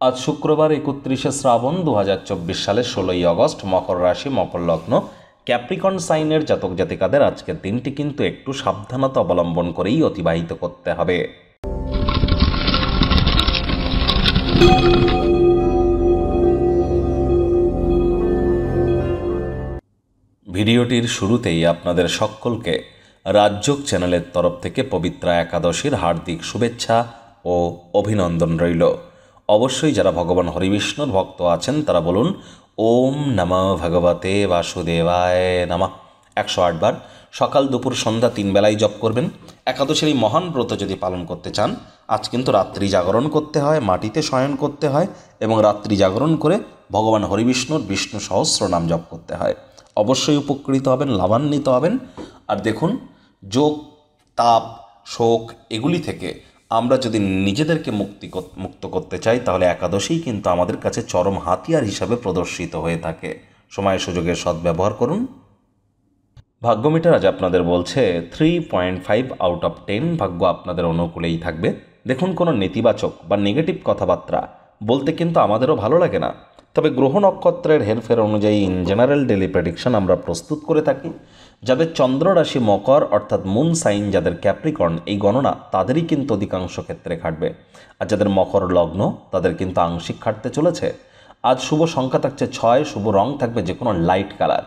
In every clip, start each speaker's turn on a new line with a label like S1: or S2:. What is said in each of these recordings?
S1: আজ শুক্রবার 31শে শ্রাবণ 2024 সালের 16ই আগস্ট। মকর রাশি, মকর লগ্ন, ক্যাপ্রিকন সাইনের জাতক জাতিকাদের আজকের দিনটি কিন্তু একটু সাবধানতা অবলম্বন করেই অতিবাহিত করতে হবে। ভিডিওটির শুরুতেই আপনাদের সকলকে রাজযোগ চ্যানেলের তরফ থেকে পবিত্র একাদশীর হার্দিক শুভেচ্ছা ও অভিনন্দন রইল। অবশ্যই যারা ভগবান হরিবিষ্ণুর ভক্ত আছেন তারা বলুন ওম নমঃ ভগবতে বাসুদেবায় নমঃ 108 বার। সকাল দুপুর সন্ধ্যা 3 বেলায় জপ করবেন। একাদশীর এই মহান ব্রত যদি পালন করতে চান, আজ কিন্তু রাত্রি জাগরণ করতে হয়, মাটিতে শয়ন করতে হয় এবং রাত্রি জাগরণ করে ভগবান হরিবিষ্ণুর বিষ্ণু সহস্র নাম জপ করতে হয়। অবশ্যই উপকৃত হবেন, লাভান্বিত হবেন। আর দেখুন, যোগ, তাপ, শোক এগুলি থেকে আমরা যদি নিজেদেরকে মুক্ত করতে চাই, তাহলে একাদশী কিন্তু আমাদের কাছে চরম হাতিয়ার হিসাবে প্রদর্শিত হয়ে থাকে। সময় সুযোগের সদ্ব্যবহার করুন। ভাগ্যমিটার আজ আপনাদের বলছে 3.5 আউট অফ 10। ভাগ্য আপনাদের অনুকূলেই থাকবে। দেখুন, কোনো নেতিবাচক বা নেগেটিভ কথাবার্তা বলতে কিন্তু আমাদেরও ভালো লাগে না, তবে গ্রহ নক্ষত্রের হেরফের অনুযায়ী ইন জেনারেল ডেলি প্রেডিকশন আমরা প্রস্তুত করে থাকি। যাদের চন্দ্র রাশি মকর অর্থাৎ মুন সাইন, যাদের ক্যাপ্রিকর্ন, এই গণনা তাদেরই কিন্তু অধিকাংশ ক্ষেত্রে খাটবে। আর যাদের মকর লগ্ন তাদের কিন্তু আংশিক খাটতে চলেছে। আজ শুভ সংখ্যা থাকছে 6, শুভ রং থাকবে যে কোনো লাইট কালার।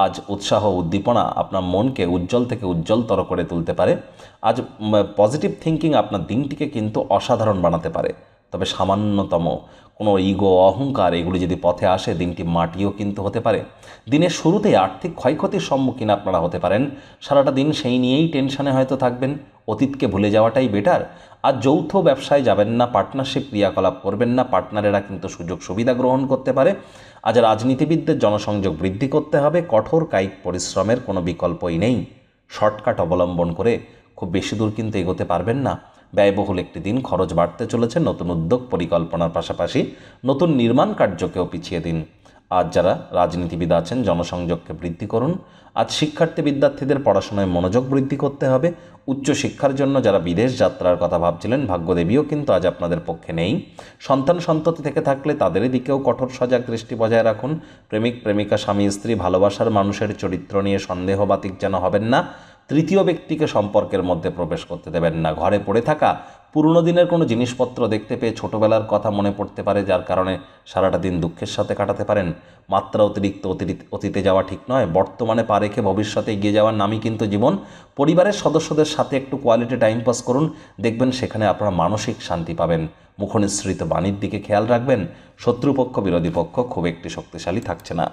S1: আজ উৎসাহ উদ্দীপনা আপনার মনকে উজ্জ্বল থেকে উজ্জ্বলতর করে তুলতে পারে। আজ পজিটিভ থিঙ্কিং আপনার দিনটিকে কিন্তু অসাধারণ বানাতে পারে। তবে সামান্যতম কোনো ইগো, অহংকার এগুলি যদি পথে আসে, দিনটি মাটিও কিন্তু হতে পারে। দিনের শুরুতেই আর্থিক ক্ষয়ক্ষতির সম্মুখীন আপনারা হতে পারেন। সারাটা দিন সেই নিয়েই টেনশনে হয়তো থাকবেন। অতীতকে ভুলে যাওয়াটাই বেটার। আর যৌথ ব্যবসায় যাবেন না, পার্টনারশিপ ক্রিয়াকলাপ করবেন না। পার্টনারেরা কিন্তু সুযোগ সুবিধা গ্রহণ করতে পারে। আজ রাজনীতিবিদদের জনসংযোগ বৃদ্ধি করতে হবে। কঠোর কায়িক পরিশ্রমের কোনো বিকল্পই নেই। শর্টকাট অবলম্বন করে খুব বেশি দূর কিন্তু এগোতে পারবেন না। ব্যয়বহুল একটি দিন, খরচ বাড়তে চলেছে। নতুন উদ্যোগ পরিকল্পনার পাশাপাশি নতুন নির্মাণ কার্যকেও পিছিয়ে দিন। আজ যারা রাজনীতিবিদ আছেন, জনসংযোগকে বৃদ্ধি করুন। আজ শিক্ষার্থী বিদ্যার্থীদের পড়াশোনায় মনোযোগ বৃদ্ধি করতে হবে। উচ্চশিক্ষার জন্য যারা বিদেশ যাত্রার কথা ভাবছিলেন, ভাগ্যদেবীও কিন্তু আজ আপনাদের পক্ষে নেই। সন্তান সন্ততি থেকে থাকলে তাদের দিকেও কঠোর সজাগ দৃষ্টি বজায় রাখুন। প্রেমিক প্রেমিকা, স্বামী স্ত্রী, ভালোবাসার মানুষের চরিত্র নিয়ে সন্দেহবাতিক যেন হবেন না। তৃতীয় ব্যক্তিকে সম্পর্কের মধ্যে প্রবেশ করতে দেবেন না। ঘরে পড়ে থাকা পুরনো দিনের কোনো জিনিসপত্র দেখতে পেয়ে ছোটোবেলার কথা মনে পড়তে পারে, যার কারণে সারাটা দিন দুঃখের সাথে কাটাতে পারেন। মাত্রা অতিরিক্ত অতীতে যাওয়া ঠিক নয়। বর্তমানে পা রেখে ভবিষ্যতে এগিয়ে যাওয়ার নামই কিন্তু জীবন। পরিবারের সদস্যদের সাথে একটু কোয়ালিটি টাইম পাস করুন। দেখবেন সেখানে আপনারা মানসিক শান্তি পাবেন। মুখনিসৃত বাণীর দিকে খেয়াল রাখবেন। শত্রুপক্ষ, বিরোধী পক্ষ খুব একটি শক্তিশালী থাকছে না।